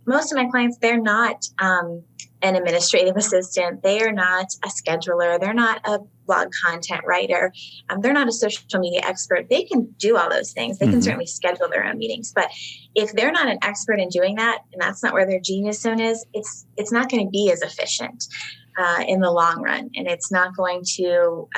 most of my clients, they're not an administrative assistant. They are not a scheduler. They're not a blog content writer. They're not a social media expert. They can do all those things. They can certainly schedule their own meetings. But if they're not an expert in doing that, and that's not where their genius zone is, it's not going to be as efficient in the long run. And it's not going to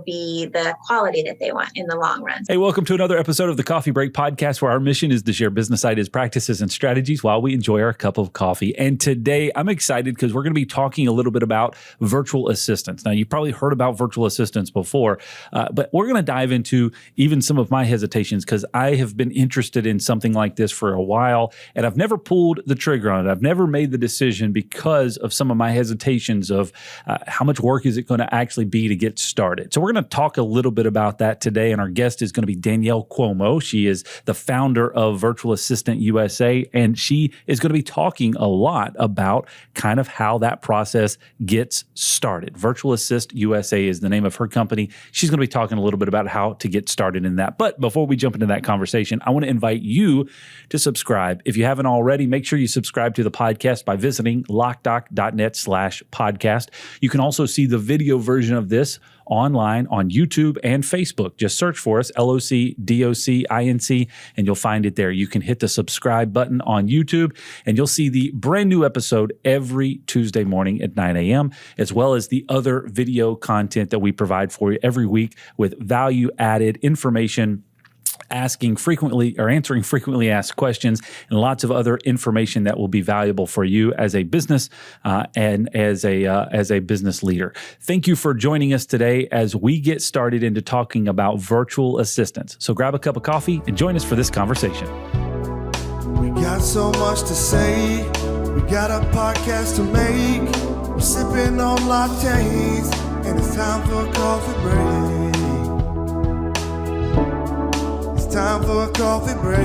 be the quality that they want in the long run. Hey, welcome to another episode of the Coffee Break Podcast, where our mission is to share business ideas, practices, and strategies while we enjoy our cup of coffee. And today I'm excited because we're going to be talking a little bit about virtual assistants. Now, you've probably heard about virtual assistants before, but we're going to dive into even some of my hesitations because I have been interested in something like this for a while, and I've never pulled the trigger on it. I've never made the decision because of some of my hesitations of how much work is it going to actually be to get started. So we're going to talk a little bit about that today, and our guest is going to be Danielle Cuomo. She is the founder of Virtual Assistant USA, and she is going to be talking a lot about kind of how that process gets started. Virtual Assist USA is the name of her company. She's going to be talking a little bit about how to get started in that. But before we jump into that conversation, I want to invite you to subscribe. If you haven't already, make sure you subscribe to the podcast by visiting locdoc.net/podcast. You can also see the video version of this online on YouTube and Facebook. Just search for us, LOCDOCINC, and you'll find it there. You can hit the subscribe button on YouTube, and you'll see the brand new episode every Tuesday morning at 9 a.m., as well as the other video content that we provide for you every week with value-added information, answering frequently asked questions, and lots of other information that will be valuable for you as a business and as a business leader. Thank you for joining us today as we get started into talking about virtual assistants. So grab a cup of coffee and join us for this conversation. We got so much to say. We got a podcast to make. We're sipping on lattes, and it's time for a coffee break. Time for a coffee break.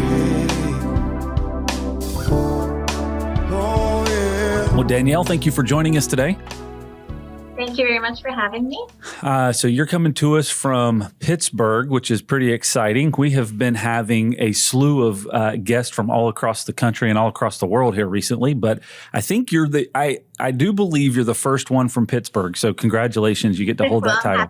Oh, yeah. Well, Danielle, thank you for joining us today. Thank you very much for having me. So you're coming to us from Pittsburgh, which is pretty exciting. We have been having a slew of guests from all across the country and all across the world here recently, but I think I do believe you're the first one from Pittsburgh. So congratulations, you get to hold that title.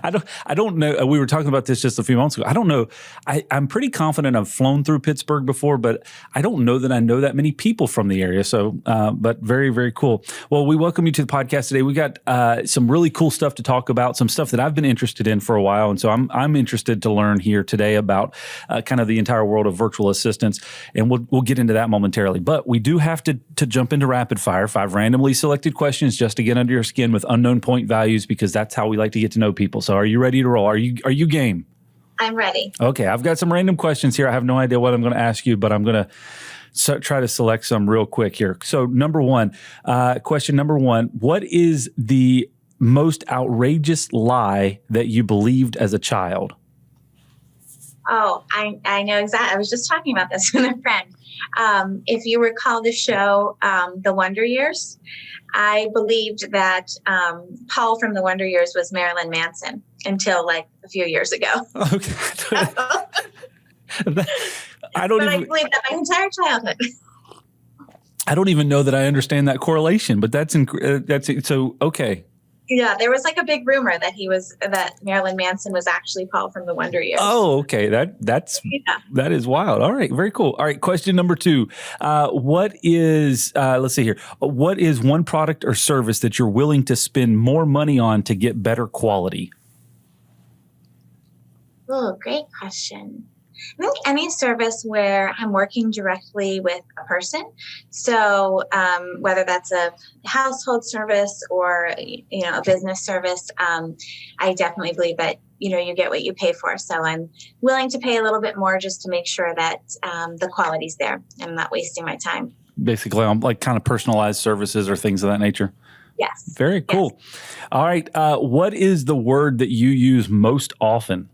I don't know. We were talking about this just a few months ago. I don't know. I'm pretty confident I've flown through Pittsburgh before, but I don't know that I know that many people from the area. So, but very, very cool. Well, we welcome you to the podcast today. We got some really cool stuff to talk about, some stuff that I've been interested in for a while. And so I'm interested to learn here today about kind of the entire world of virtual assistants. And we'll get into that momentarily. But we do have to jump into rapid fire, 5 randomly selected questions just to get under your skin with unknown point values, because that's how we like to get to know people. So are you ready to roll? Are you game? I'm ready. Okay. I've got some random questions here. I have no idea what I'm going to ask you, but I'm going to try to select some real quick here. So question number one, what is the most outrageous lie that you believed as a child? Oh, I know exactly. I was just talking about this with a friend. If you recall the show, The Wonder Years, I believed that Paul from The Wonder Years was Marilyn Manson until like a few years ago. Okay. I believed that my entire childhood. I don't even know that I understand that correlation, but that's so okay. Yeah, there was like a big rumor that Marilyn Manson was actually Paul from The Wonder Years. Oh, okay. That is wild. All right, very cool. All right, question number 2. What is let's see here. What is one product or service that you're willing to spend more money on to get better quality? Oh, great question. I think any service where I'm working directly with a person. So whether that's a household service or a business service, I definitely believe that you get what you pay for. So I'm willing to pay a little bit more just to make sure that the quality's there and I'm not wasting my time. Basically, like kind of personalized services or things of that nature. Yes. Very cool. Yes. All right. What is the word that you use most often?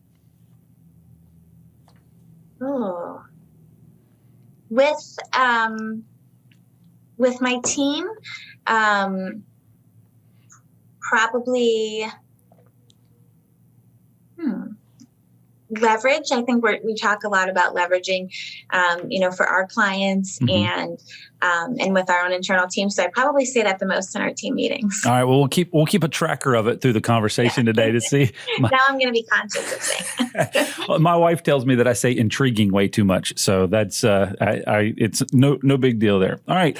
Oh, with my team, probably leverage. I think we talk a lot about leveraging, for our clients and with our own internal team. So I probably say that the most in our team meetings. All right. Well, we'll keep a tracker of it through the conversation today to see. Now I'm going to be conscious of saying. My wife tells me that I say intriguing way too much, so that's it's no big deal there. All right.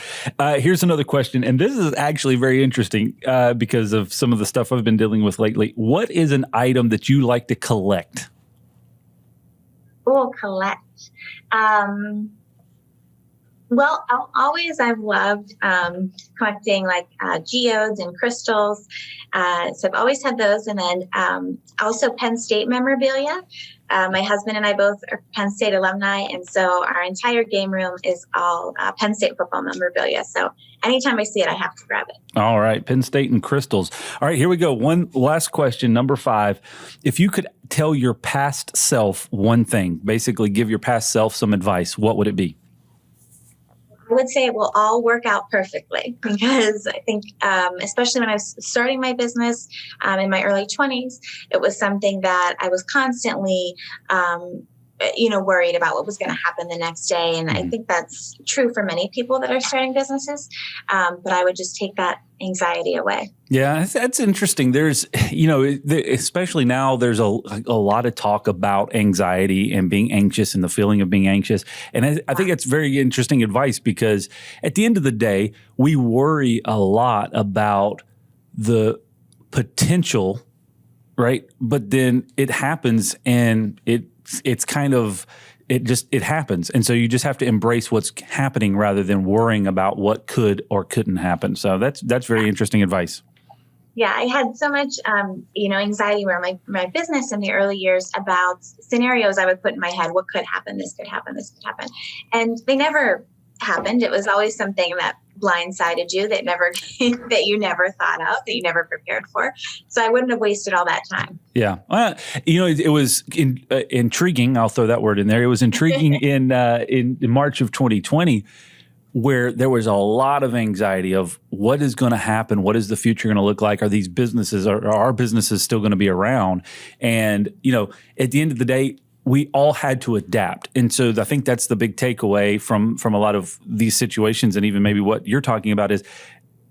Here's another question, and this is actually very interesting because of some of the stuff I've been dealing with lately. What is an item that you like to collect? Oh, collect. Well, I've loved collecting like geodes and crystals. So I've always had those. And then also Penn State memorabilia. My husband and I both are Penn State alumni. And so our entire game room is all Penn State football memorabilia. So anytime I see it, I have to grab it. All right. Penn State and crystals. All right, here we go. One last question, number 5. If you could tell your past self one thing, basically give your past self some advice, what would it be? I would say it will all work out perfectly, because I think, especially when I was starting my business in my early 20s, it was something that I was constantly, worried about what was going to happen the next day. And I think that's true for many people that are starting businesses. But I would just take that anxiety away. Yeah, that's interesting. There's, especially now, there's a lot of talk about anxiety and being anxious and the feeling of being anxious. And I think it's very interesting advice, because at the end of the day, we worry a lot about the potential, right? But then it happens, and it's kind of, it happens. And so you just have to embrace what's happening rather than worrying about what could or couldn't happen. So that's very interesting advice. Yeah, I had so much, anxiety around my business in the early years about scenarios I would put in my head. What could happen? This could happen. This could happen. And they never happened. It was always something that blindsided you, that you never thought of, that you never prepared for. So I wouldn't have wasted all that time. Yeah. It was intriguing. I'll throw that word in there. It was intriguing in March of 2020, where there was a lot of anxiety of what is going to happen? What is the future going to look like? Are these businesses, are our businesses still going to be around? And, at the end of the day, we all had to adapt. And so I think that's the big takeaway from a lot of these situations, and even maybe what you're talking about, is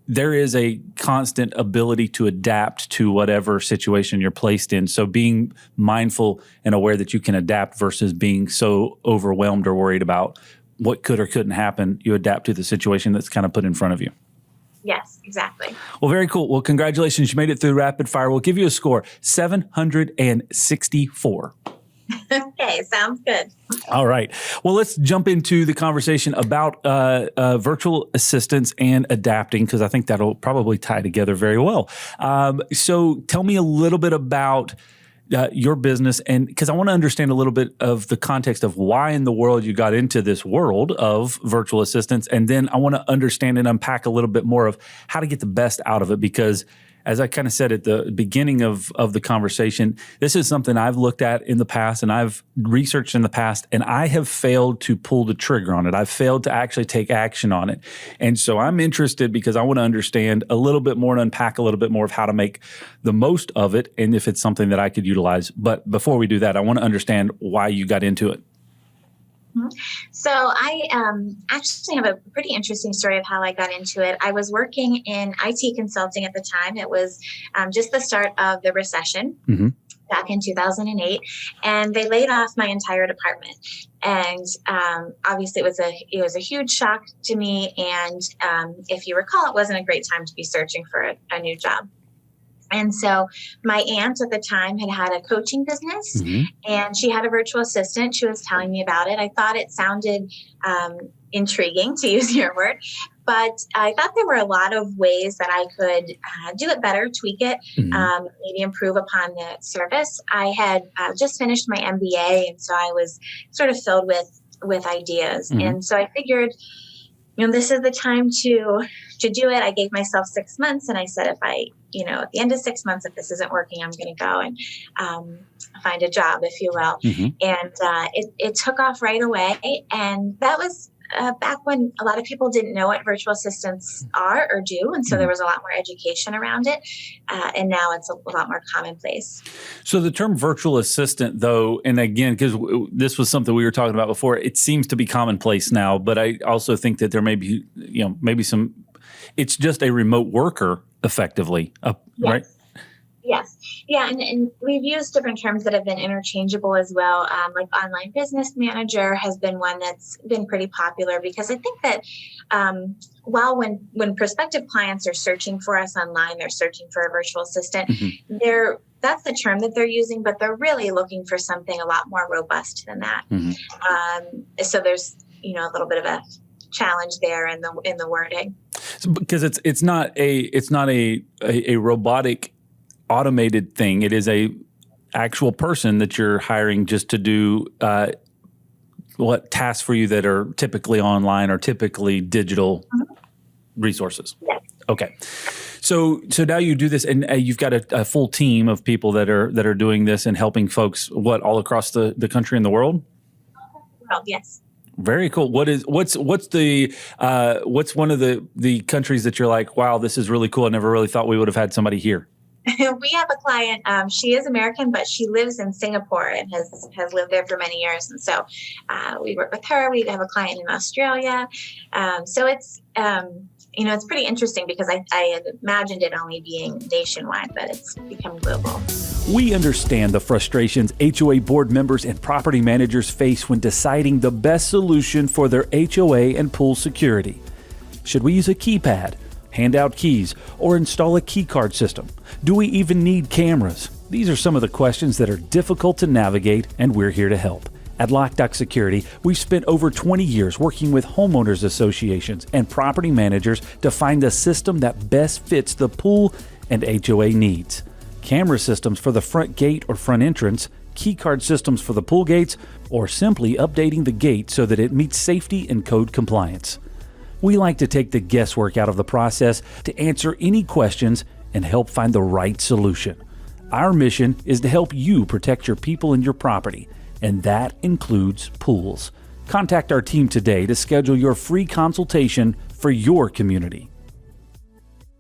there is a constant ability to adapt to whatever situation you're placed in. So being mindful and aware that you can adapt versus being so overwhelmed or worried about what could or couldn't happen, you adapt to the situation that's kind of put in front of you. Yes, exactly. Well, very cool. Well, congratulations. You made it through rapid fire. We'll give you a score, 764. Okay, sounds good. All right. Well, let's jump into the conversation about virtual assistants and adapting, because I think that'll probably tie together very well. So tell me a little bit about your business, and because I want to understand a little bit of the context of why in the world you got into this world of virtual assistants. And then I want to understand and unpack a little bit more of how to get the best out of it, because as I kind of said at the beginning of the conversation, this is something I've looked at in the past and I've researched in the past, and I have failed to pull the trigger on it. I've failed to actually take action on it. And so I'm interested because I want to understand a little bit more and unpack a little bit more of how to make the most of it, and if it's something that I could utilize. But before we do that, I want to understand why you got into it. So I actually have a pretty interesting story of how I got into it. I was working in IT consulting at the time. It was just the start of the recession back in 2008, and they laid off my entire department. And obviously, it was a huge shock to me. And if you recall, it wasn't a great time to be searching for a new job. And so my aunt at the time had a coaching business, and she had a virtual assistant. She was telling me about it. I thought it sounded intriguing, to use your word, but I thought there were a lot of ways that I could do it better, tweak it, maybe improve upon the service. I had just finished my MBA, and so I was sort of filled with ideas. And so I figured, this is the time to do it. I gave myself 6 months, and I said, if I, at the end of 6 months, if this isn't working, I'm going to go and find a job, if you will. And it took off right away. And that was back when a lot of people didn't know what virtual assistants are or do. And so there was a lot more education around it. And now it's a lot more commonplace. So the term virtual assistant, though, and again, because this was something we were talking about before, it seems to be commonplace now. But I also think that there may be, maybe some, it's just a remote worker effectively, right? Yes. Yeah. And we've used different terms that have been interchangeable as well. Like online business manager has been one that's been pretty popular, because I think that while when prospective clients are searching for us online, they're searching for a virtual assistant, that's the term that they're using, but they're really looking for something a lot more robust than that. So there's, a little bit of a challenge there in the wording. Because it's not a robotic automated thing. It is a actual person that you're hiring just to do what tasks for you that are typically online or typically digital resources. Yes. Okay. So now you do this, and you've got a full team of people that are doing this and helping folks all across the country and the world? Well, yes. Very cool. What's one of the countries that you're like, wow, this is really cool. I never really thought we would have had somebody here. We have a client. She is American, but she lives in Singapore and has lived there for many years. And so we work with her. We have a client in Australia. So it's it's pretty interesting, because I had imagined it only being nationwide, but it's become global. We understand the frustrations HOA board members and property managers face when deciding the best solution for their HOA and pool security. Should we use a keypad, hand out keys, or install a key card system? Do we even need cameras? These are some of the questions that are difficult to navigate, and we're here to help. At Loc-Doc Security, we've spent over 20 years working with homeowners associations and property managers to find the system that best fits the pool and HOA needs. Camera systems for the front gate or front entrance, key card systems for the pool gates, or simply updating the gate so that it meets safety and code compliance. We like to take the guesswork out of the process to answer any questions and help find the right solution. Our mission is to help you protect your people and your property, and that includes pools. Contact our team today to schedule your free consultation for your community.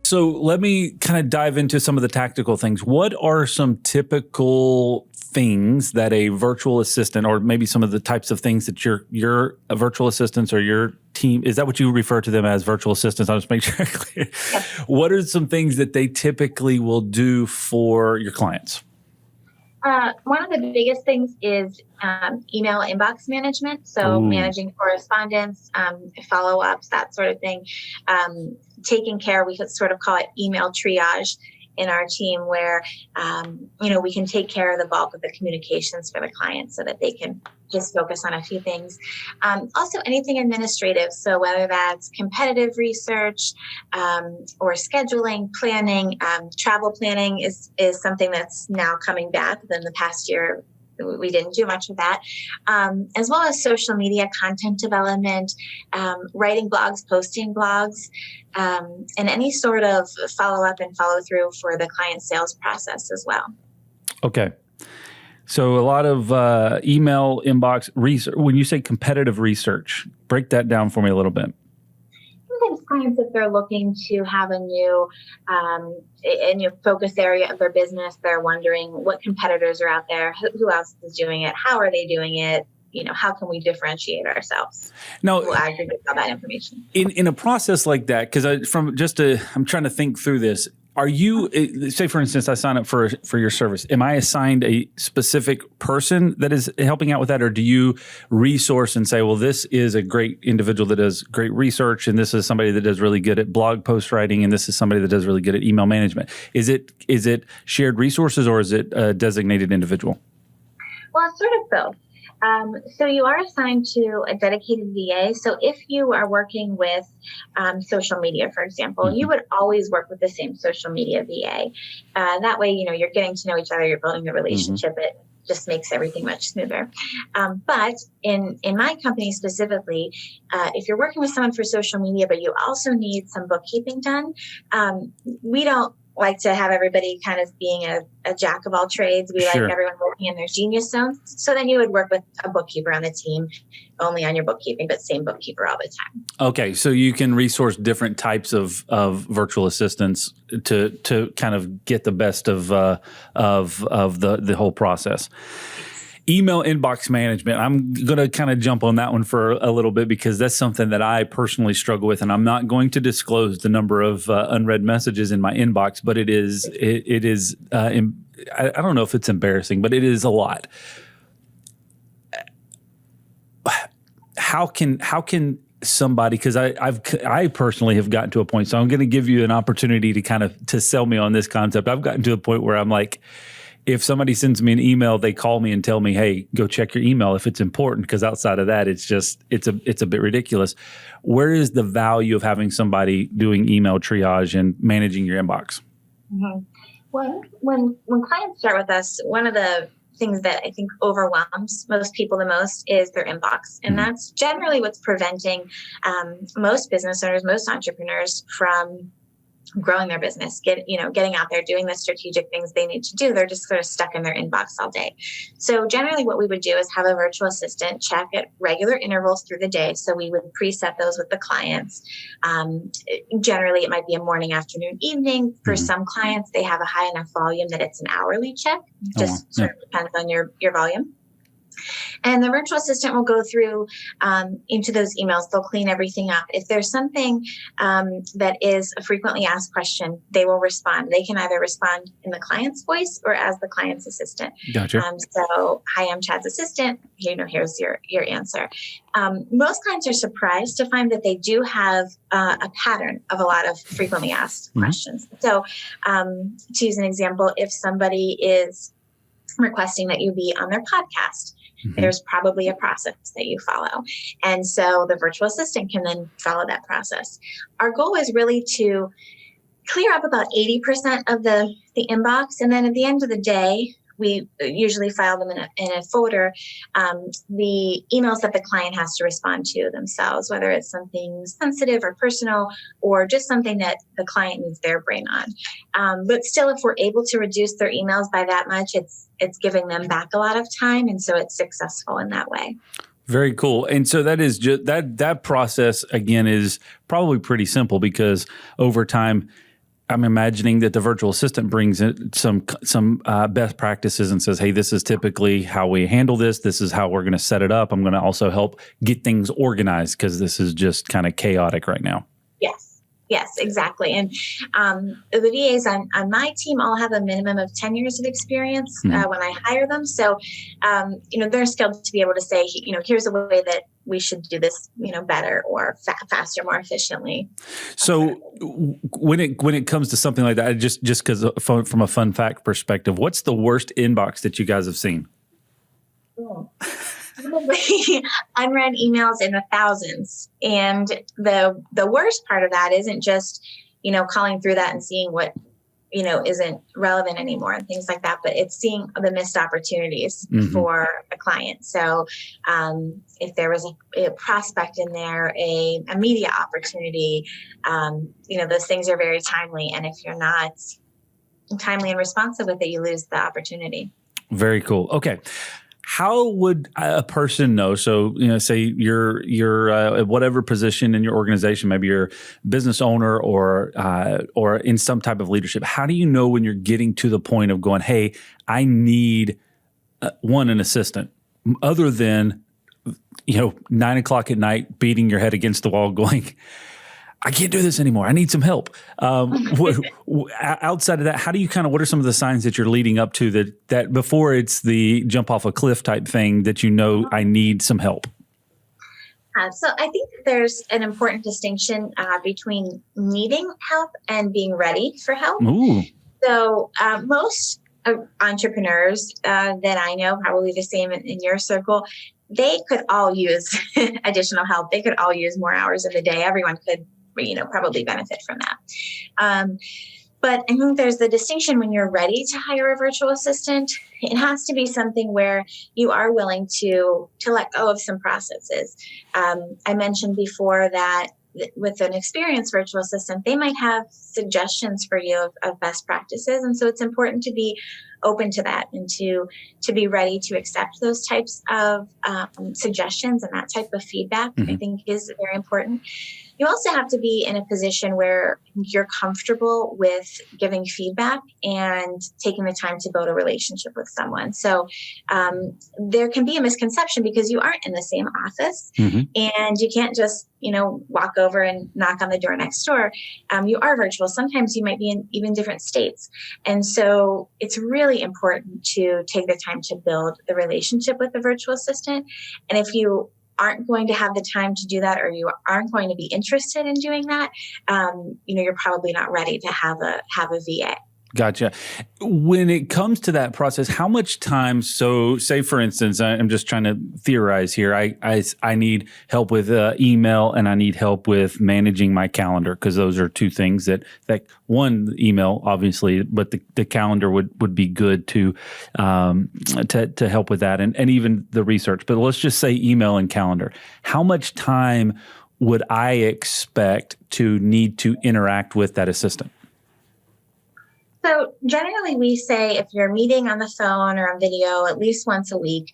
So let me kind of dive into some of the tactical things. What are some typical things that a virtual assistant, or maybe some of the types of things that your virtual assistants or your team, is that what you refer to them as, virtual assistants? I'll just make sure I'm clear. Yep. What are some things that they typically will do for your clients? One of the biggest things is email inbox management. So managing correspondence, follow-ups, that sort of thing. Taking care, we could sort of call it email triage in our team, where, we can take care of the bulk of the communications for the client so that they can just focus on a few things. Also anything administrative. So whether that's competitive research or scheduling, planning, travel planning is something that's now coming back. Within the past year, we didn't do much of that, as well as social media content development, writing blogs, posting blogs, and any sort of follow-up and follow-through for the client sales process as well. Okay. So a lot of email inbox research. When you say competitive research, break that down for me a little bit. Sometimes clients, if they're looking to have a new focus area of their business, they're wondering what competitors are out there, who else is doing it, how are they doing it, how can we differentiate ourselves? Now, we'll aggregate all that information. In a process like that, because I'm trying to think through this. Are you, say for instance, I sign up for your service. Am I assigned a specific person that is helping out with that? Or do you resource and say, well, this is a great individual that does great research, and this is somebody that does really good at blog post writing, and this is somebody that does really good at email management? Is it shared resources, or is it a designated individual? Well, it's sort of both. So you are assigned to a dedicated VA. So if you are working with social media, for example, you would always work with the same social media VA. That way, you're getting to know each other, you're building the relationship. It just makes everything much smoother. But in my company specifically, if you're working with someone for social media, but you also need some bookkeeping done, we don't like to have everybody kind of being a jack of all trades. We Sure. like everyone working in their genius zones. So then you would work with a bookkeeper on the team, only on your bookkeeping, but same bookkeeper all the time. Okay, so you can resource different types of virtual assistants to kind of get the best of the whole process. Email inbox management. I'm going to kind of jump on that one for a little bit because that's something that I personally struggle with, and I'm not going to disclose the number of unread messages in my inbox, but it is I don't know if it's embarrassing, but it is a lot. How can somebody, because I personally have gotten to a point, so I'm going to give you an opportunity to kind of to sell me on this concept. I've gotten to a point where I'm like, if somebody sends me an email, they call me and tell me, hey, go check your email if it's important, because outside of that, it's a bit ridiculous. Where is the value of having somebody doing email triage and managing your inbox? Mm-hmm. Well, when clients start with us, one of the things that I think overwhelms most people the most is their inbox. And that's generally what's preventing most business owners, most entrepreneurs from growing their business, getting out there, doing the strategic things they need to do. They're just sort of stuck in their inbox all day. So generally what we would do is have a virtual assistant check at regular intervals through the day. So we would preset those with the clients. Generally it might be a morning, afternoon, evening. For some clients, they have a high enough volume that it's an hourly check. Just sort of depends on your volume. And the virtual assistant will go through into those emails. They'll clean everything up. If there's something that is a frequently asked question, they will respond. They can either respond in the client's voice or as the client's assistant. Gotcha. So, hi, I'm Chad's assistant. Here's your answer. Most clients are surprised to find that they do have a pattern of a lot of frequently asked questions. So to use an example, if somebody is requesting that you be on their podcast, there's probably a process that you follow. And so the virtual assistant can then follow that process. Our goal is really to clear up about 80% of the inbox. And then at the end of the day, we usually file them in a folder, the emails that the client has to respond to themselves, whether it's something sensitive or personal or just something that the client needs their brain on. But still, if we're able to reduce their emails by that much, it's giving them back a lot of time. And so it's successful in that way. Very cool. And so that is just that process, again, is probably pretty simple because over time, I'm imagining that the virtual assistant brings in some best practices and says, hey, this is typically how we handle this. This is how we're going to set it up. I'm going to also help get things organized because this is just kind of chaotic right now. Yes, exactly. And the VAs on my team all have a minimum of 10 years of experience when I hire them. So, they're skilled to be able to say, here's a way that we should do this, better or faster, more efficiently. So when it comes to something like that, just because from a fun fact perspective, what's the worst inbox that you guys have seen? Unread emails in the thousands. And the worst part of that isn't just, calling through that and seeing what, isn't relevant anymore and things like that, but it's seeing the missed opportunities for a client. So if there was a prospect in there, a media opportunity, those things are very timely. And if you're not timely and responsive with it, you lose the opportunity. Very cool. Okay. How would a person know? So, say you're at whatever position in your organization, maybe you're a business owner or in some type of leadership. How do you know when you're getting to the point of going, hey, I need an assistant other than, 9 o'clock at night, beating your head against the wall going, I can't do this anymore. I need some help. Outside of that, how do you what are some of the signs that you're leading up to that before it's the jump off a cliff type thing that I need some help? So I think there's an important distinction between needing help and being ready for help. Ooh. So most entrepreneurs that I know, probably the same in your circle, they could all use additional help. They could all use more hours in the day. Everyone could probably benefit from that. But I think there's the distinction when you're ready to hire a virtual assistant. It has to be something where you are willing to let go of some processes. I mentioned before that with an experienced virtual assistant, they might have suggestions for you of best practices. And so it's important to be open to that and to be ready to accept those types of suggestions, and that type of feedback, I think, is very important. You also have to be in a position where you're comfortable with giving feedback and taking the time to build a relationship with someone. So there can be a misconception because you aren't in the same office and you can't just, walk over and knock on the door next door. You are virtual. Sometimes you might be in even different states. And so it's really important to take the time to build the relationship with the virtual assistant. And if you aren't going to have the time to do that, or you aren't going to be interested in doing that, you're probably not ready to have a VA. Gotcha. When it comes to that process, how much time? So say, for instance, I'm just trying to theorize here. I need help with email, and I need help with managing my calendar, because those are two things that one, email, obviously, but the calendar would be good to help with that, and even the research. But let's just say email and calendar. How much time would I expect to need to interact with that assistant? So generally we say if you're meeting on the phone or on video at least once a week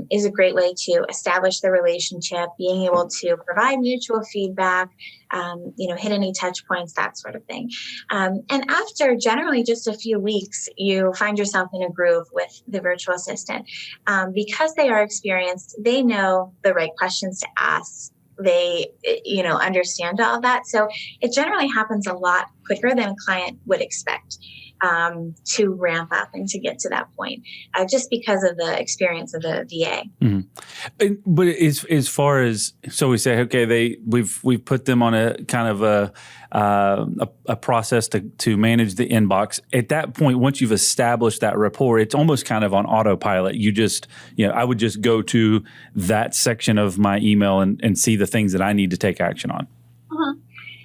is a great way to establish the relationship, being able to provide mutual feedback, hit any touch points, that sort of thing. And after generally just a few weeks, you find yourself in a groove with the virtual assistant. Because they are experienced, they know the right questions to ask. They, understand all that. So it generally happens a lot quicker than a client would expect to ramp up and to get to that point, just because of the experience of the VA. But as far as, so we say, okay, we've put them on a kind of a process to manage the inbox. At that point, once you've established that rapport, it's almost kind of on autopilot. You just, I would just go to that section of my email and see the things that I need to take action on.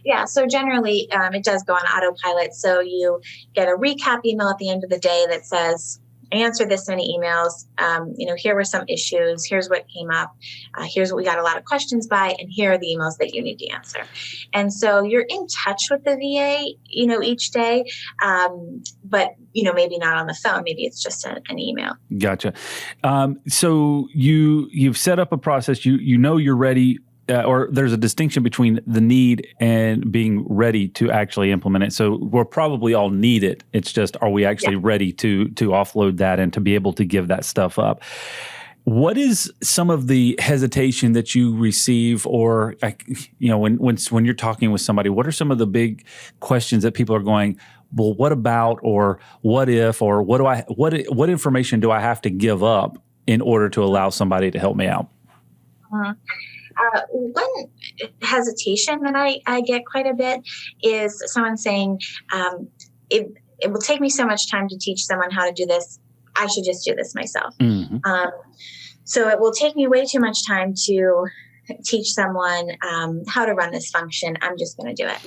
Yeah, so generally it does go on autopilot. So you get a recap email at the end of the day that says, I answered this many emails. Here were some issues. Here's what came up. Here's what we got a lot of questions by, and here are the emails that you need to answer. And so you're in touch with the VA, each day, but maybe not on the phone. Maybe it's just an email. Gotcha. So you've set up a process. You're ready. Or there's a distinction between the need and being ready to actually implement it. So we'll probably all need it. It's just, are we actually ready to offload that and to be able to give that stuff up? What is some of the hesitation that you receive, or when you're talking with somebody, what are some of the big questions that people are going, well, what about, or what if, or what information do I have to give up in order to allow somebody to help me out? One hesitation that I get quite a bit is someone saying, it will take me so much time to teach someone how to do this. I should just do this myself. So it will take me way too much time to teach someone how to run this function. I'm just going to do it.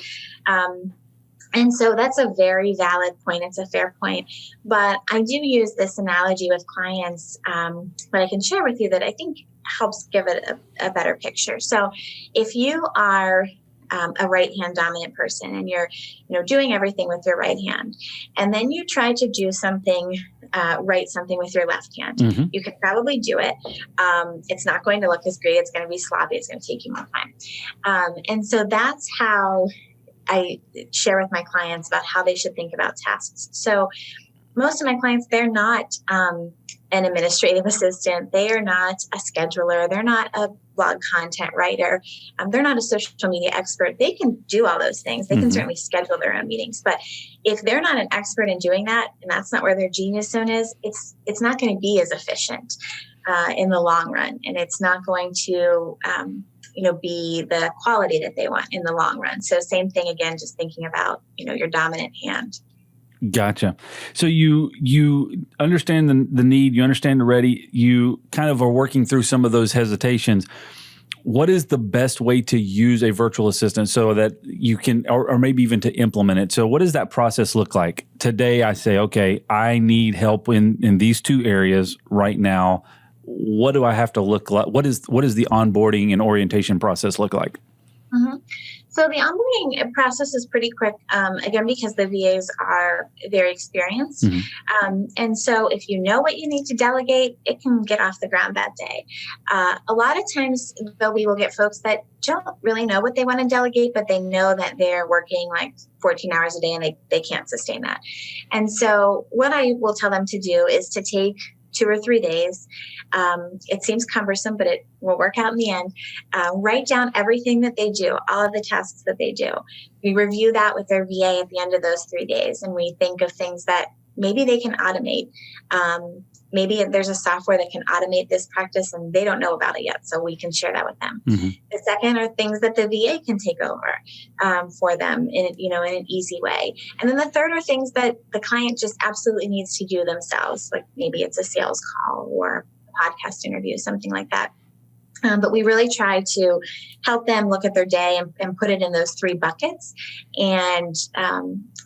And so that's a very valid point. It's a fair point. But I do use this analogy with clients that I can share with you that I think helps give it a better picture. So if you are a right hand dominant person and you're doing everything with your right hand, and then you try to do something, write something with your left hand, you can probably do it. It's not going to look as great. It's going to be sloppy. It's going to take you more time. And so that's how I share with my clients about how they should think about tasks. So most of my clients, they're not an administrative assistant. They are not a scheduler. They're not a blog content writer. They're not a social media expert. They can do all those things. They can certainly schedule their own meetings. But if they're not an expert in doing that, and that's not where their genius zone is, it's not going to be as efficient in the long run. And it's not going to be the quality that they want in the long run. So same thing again, just thinking about, your dominant hand. Gotcha. So you understand the need, you understand the ready, you kind of are working through some of those hesitations. What is the best way to use a virtual assistant so that you can, or maybe even to implement it? So what does that process look like? Today I say, okay, I need help in these two areas right now. What do I have to look like? What is the onboarding and orientation process look like? Mhm. So the onboarding process is pretty quick, again, because the VAs are very experienced. And so if you know what you need to delegate, it can get off the ground that day. A lot of times, though, we will get folks that don't really know what they want to delegate, but they know that they're working like 14 hours a day and they can't sustain that. And so what I will tell them to do is to take 2 or 3 days. It seems cumbersome, but it will work out in the end. Write down everything that they do, all of the tasks that they do. We review that with their VA at the end of those 3 days, and we think of things that maybe they can automate. Maybe there's a software that can automate this practice and they don't know about it yet, so we can share that with them. The second are things that the VA can take over for them in an easy way. And then the third are things that the client just absolutely needs to do themselves, like maybe it's a sales call or a podcast interview, something like that. But we really try to help them look at their day and put it in those 3 buckets. And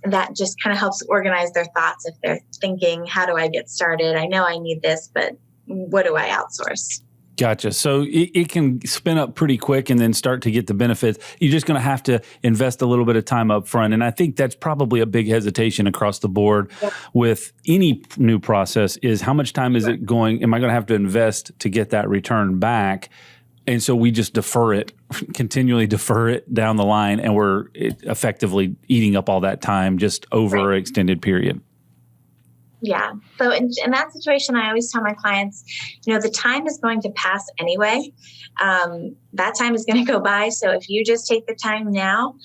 that just kind of helps organize their thoughts if they're thinking, how do I get started? I know I need this, but what do I outsource? Gotcha. So it can spin up pretty quick and then start to get the benefits. You're just going to have to invest a little bit of time up front. And I think that's probably a big hesitation across the board with any new process is how much time is it going, am I going to have to invest to get that return back? And so we just continually defer it down the line, and we're effectively eating up all that time just over an extended period. Yeah. So in that situation, I always tell my clients, the time is going to pass anyway. That time is going to go by. So if you just take the time now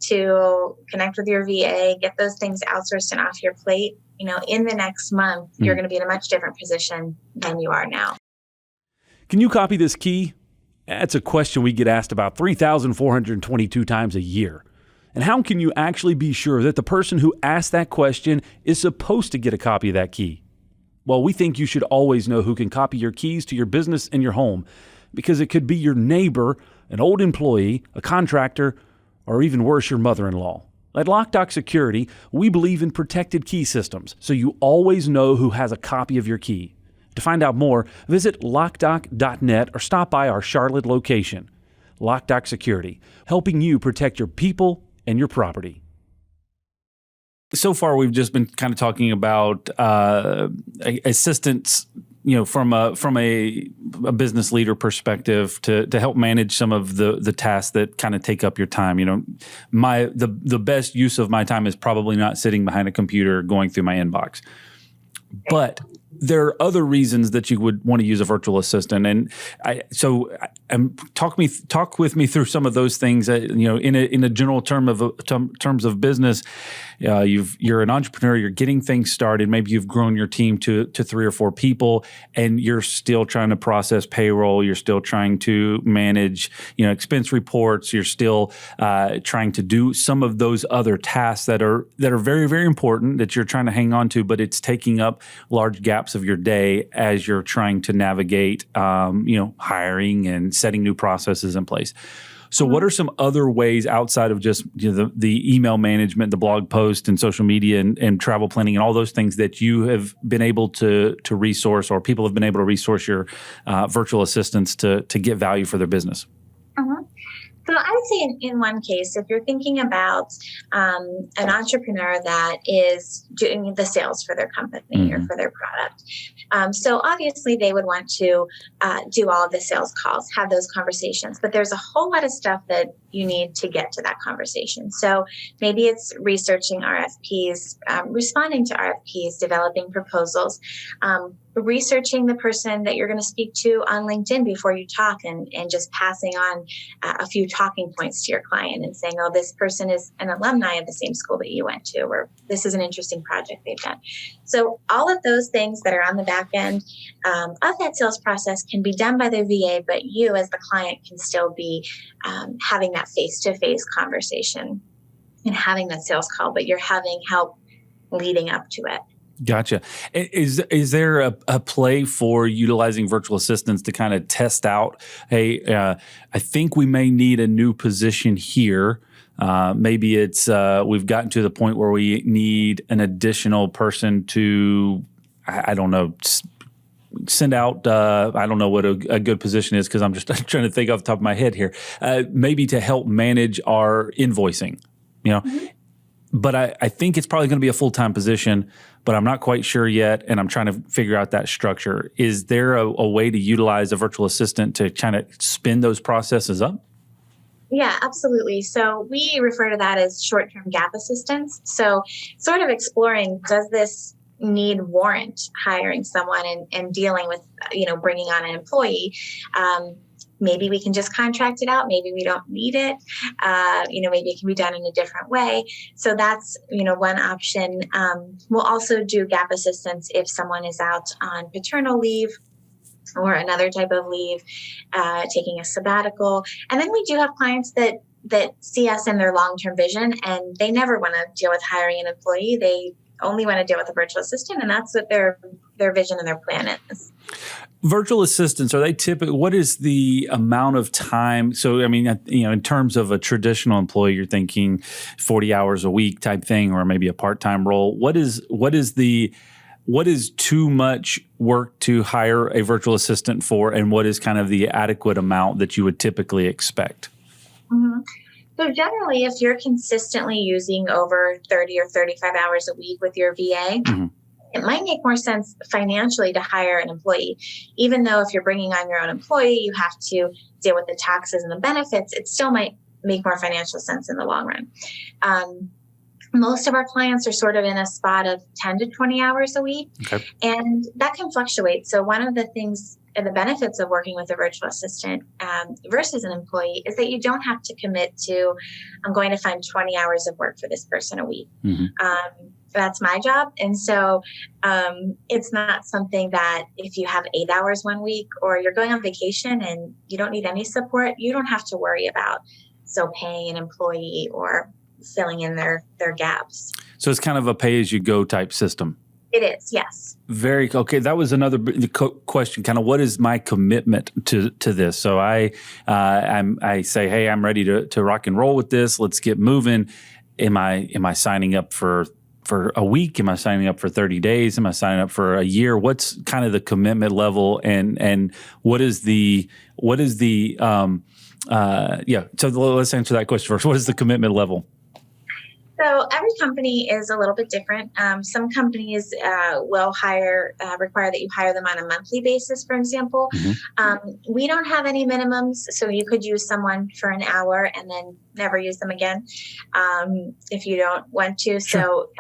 to connect with your VA, get those things outsourced and off your plate, in the next month, you're going to be in a much different position than you are now. Can you copy this key? That's a question we get asked about 3,422 times a year. And how can you actually be sure that the person who asked that question is supposed to get a copy of that key? Well, we think you should always know who can copy your keys to your business and your home, because it could be your neighbor, an old employee, a contractor, or even worse, your mother-in-law. At Loc-Doc Security, we believe in protected key systems, so you always know who has a copy of your key. To find out more, visit locdoc.net or stop by our Charlotte location. Loc-Doc Security, helping you protect your people and your property. So far, we've just been kind of talking about assistance, from a business leader perspective to help manage some of the tasks that kind of take up your time. The best use of my time is probably not sitting behind a computer going through my inbox, but there are other reasons that you would want to use a virtual assistant, and talk with me through some of those things. In a general terms of business, you're an entrepreneur. You're getting things started. Maybe you've grown your team to 3 or 4 people, and you're still trying to process payroll. You're still trying to manage expense reports. You're still trying to do some of those other tasks that are very, very important that you're trying to hang on to, but it's taking up large gaps of your day as you're trying to navigate, hiring and setting new processes in place. So what are some other ways outside of just the email management, the blog post and social media and travel planning and all those things that you have been able to resource, or people have been able to resource your virtual assistants to get value for their business? So I would say in one case, if you're thinking about an entrepreneur that is doing the sales for their company or for their product. So obviously they would want to do all of the sales calls, have those conversations, but there's a whole lot of stuff that you need to get to that conversation. So maybe it's researching RFPs, responding to RFPs, developing proposals, researching the person that you're going to speak to on LinkedIn before you talk, and just passing on a few talking points to your client and saying, oh, this person is an alumni of the same school that you went to, or this is an interesting project they've done. So all of those things that are on the back end of that sales process can be done by the VA, but you as the client can still be having that face-to-face conversation and having that sales call, but you're having help leading up to it. Gotcha. Is there a play for utilizing virtual assistants to kind of test out, hey, I think we may need a new position here. Maybe it's we've gotten to the point where we need an additional person to, I don't know, send out, I don't know what a good position is because I'm just trying to think off the top of my head here, maybe to help manage our invoicing, But I think it's probably going to be a full-time position, but I'm not quite sure yet, and I'm trying to figure out that structure. Is there a way to utilize a virtual assistant to kind of spin those processes up? Yeah, absolutely. So we refer to that as short-term gap assistance. So sort of exploring, does this need warrant hiring someone and dealing with, bringing on an employee? Maybe we can just contract it out. Maybe we don't need it. Maybe it can be done in a different way. So that's, one option. We'll also do gap assistance if someone is out on paternal leave or another type of leave, taking a sabbatical. And then we do have clients that see us in their long-term vision, and they never want to deal with hiring an employee. They only want to deal with a virtual assistant, and that's what their vision and their plan is. Virtual assistants, are they typically, what is the amount of time? So, I mean, in terms of a traditional employee, you're thinking 40 hours a week type thing, or maybe a part-time role. What is too much work to hire a virtual assistant for, and what is kind of the adequate amount that you would typically expect? Mm-hmm. So generally, if you're consistently using over 30 or 35 hours a week with your VA, it might make more sense financially to hire an employee. Even though if you're bringing on your own employee, you have to deal with the taxes and the benefits, it still might make more financial sense in the long run. Most of our clients are sort of in a spot of 10 to 20 hours a week, and that can fluctuate. So one of the things and the benefits of working with a virtual assistant versus an employee is that you don't have to commit to, I'm going to find 20 hours of work for this person a week. That's my job. And so it's not something that if you have 8 hours one week or you're going on vacation and you don't need any support, you don't have to worry about paying an employee or filling in their gaps. So it's kind of a pay-as-you-go type system. It is, yes. Okay. That was another question. Kind of, what is my commitment to this? So I say, hey, I'm ready to rock and roll with this. Let's get moving. Am I signing up for a week? Am I signing up for 30 days? Am I signing up for a year? What's kind of the commitment level, and what is the So let's answer that question first. What is the commitment level? So every company is a little bit different. Some companies will require that you hire them on a monthly basis, for example. We don't have any minimums, so you could use someone for an hour and then never use them again if you don't want to. Sure. So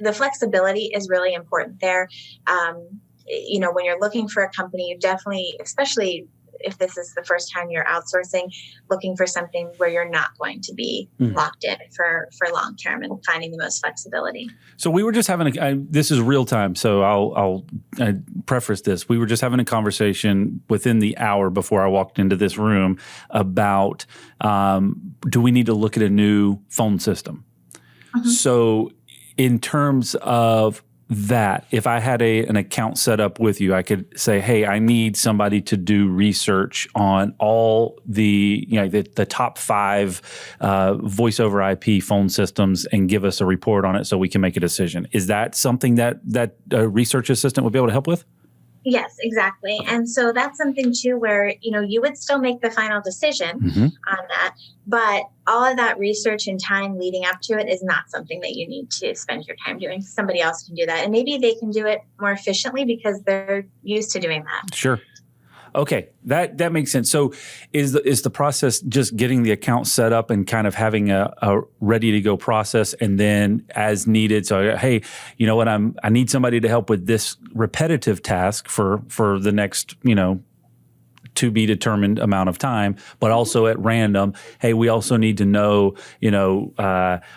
the flexibility is really important there. When you're looking for a company, you definitely, especially if this is the first time you're outsourcing, looking for something where you're not going to be locked in for long term and finding the most flexibility. So we were just having this is real time, so I'll preface this. We were just having a conversation within the hour before I walked into this room about do we need to look at a new phone system? So in terms of that, if I had an account set up with you, I could say, hey, I need somebody to do research on all the top 5 voice over IP phone systems and give us a report on it so we can make a decision. Is that something that a research assistant would be able to help with? Yes, exactly. And so that's something too where, you would still make the final decision on that, but all of that research and time leading up to it is not something that you need to spend your time doing. Somebody else can do that. And maybe they can do it more efficiently because they're used to doing that. Sure. Okay, that makes sense. So is the process just getting the account set up and kind of having a ready to go process, and then as needed? So hey, you know what? I need somebody to help with this repetitive task for the next to be determined amount of time, but also at random, hey, we also need to know,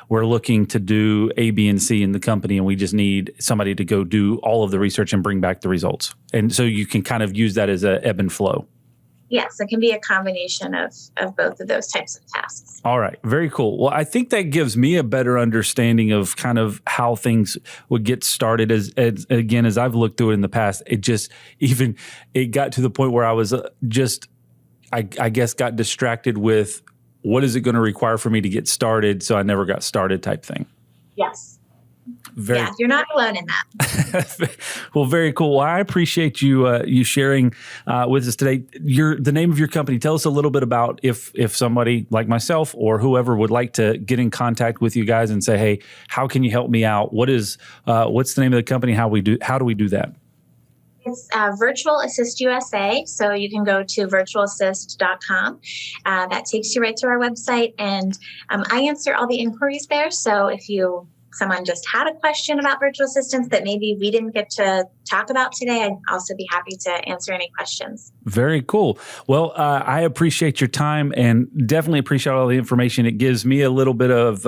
we're looking to do A, B, and C in the company, and we just need somebody to go do all of the research and bring back the results. And so you can kind of use that as a ebb and flow. Yes, it can be a combination of both of those types of tasks. All right. Very cool. Well, I think that gives me a better understanding of kind of how things would get started. As I've looked through it in the past, it got to the point where I was I guess got distracted with what is it going to require for me to get started, so I never got started type thing. Yes. You're not alone in that. Well, very cool. Well, I appreciate you sharing with us today. The name of your company. Tell us a little bit about if somebody like myself or whoever would like to get in contact with you guys and say, hey, how can you help me out? What's the name of the company? How do we do that? It's Virtual Assist USA. So you can go to virtualassist.com. That takes you right to our website. And I answer all the inquiries there. So if someone just had a question about virtual assistants that maybe we didn't get to talk about today, I'd also be happy to answer any questions. Very cool. Well, I appreciate your time and definitely appreciate all the information. It gives me a little bit of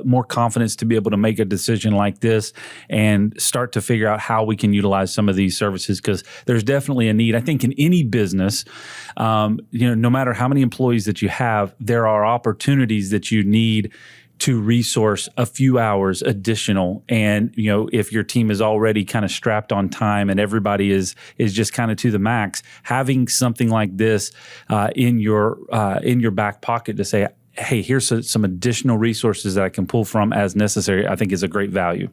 more confidence to be able to make a decision like this and start to figure out how we can utilize some of these services, because there's definitely a need. I think in any business, no matter how many employees that you have, there are opportunities that you need to resource a few hours additional. And, if your team is already kind of strapped on time and everybody is just kind of to the max, having something like this in your back pocket to say, hey, here's some additional resources that I can pull from as necessary, I think is a great value.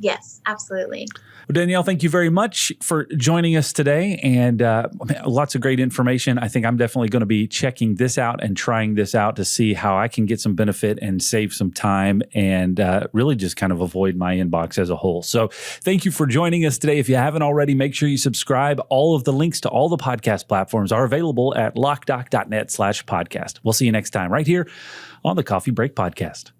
Yes, absolutely. Well, Danielle, thank you very much for joining us today, and lots of great information. I think I'm definitely going to be checking this out and trying this out to see how I can get some benefit and save some time and really just kind of avoid my inbox as a whole. So thank you for joining us today. If you haven't already, make sure you subscribe. All of the links to all the podcast platforms are available at locdoc.net/podcast. We'll see you next time right here on the Coffee Break Podcast.